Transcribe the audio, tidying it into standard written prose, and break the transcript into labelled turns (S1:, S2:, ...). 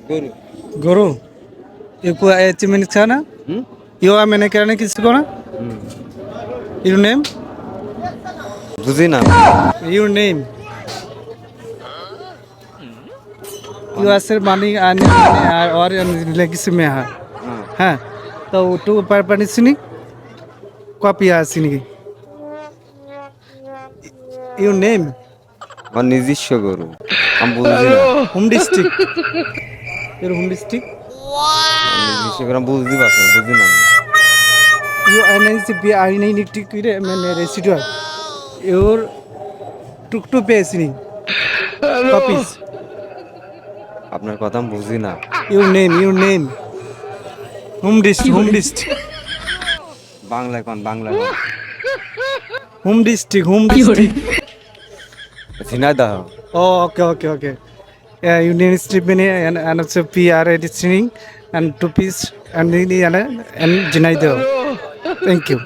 S1: গরু।
S2: গরু you chimney ছানা
S1: হুম?
S2: ইউ মেনে কেন কিছু কোনা
S1: হুম।
S2: ইউর নেম
S1: বুঝি না।
S2: ইউর নেম ইউ আসের মানি আনে और लेगिस में है
S1: হ্যাঁ।
S2: हाँ तो टू पर पनिसनी कॉपी आसनी ইউর নেম
S1: আমার নিজস্ব গরু। আমি বুঝি না।
S2: Home district your home district
S1: আমার নিজস্ব গরু আমি বুঝতে পারছি না, বুঝি না আমি।
S2: ইউ আইনাইসি বি আইনাইনিটি কিরে মানে রেসিডুয়াল ইউর টুকটু পেসনি কপিস
S1: আপনার কথা আমি বুঝি না।
S2: ইউর নেম হোম ডিস্ট্রিক্ট
S1: বাংলায় কোন, বাংলায় কোন।
S2: Home district
S1: Jhenaidah.
S2: Oh, okay. You need strip mini and also PR editing and two piece and the and Jinaido. Thank you.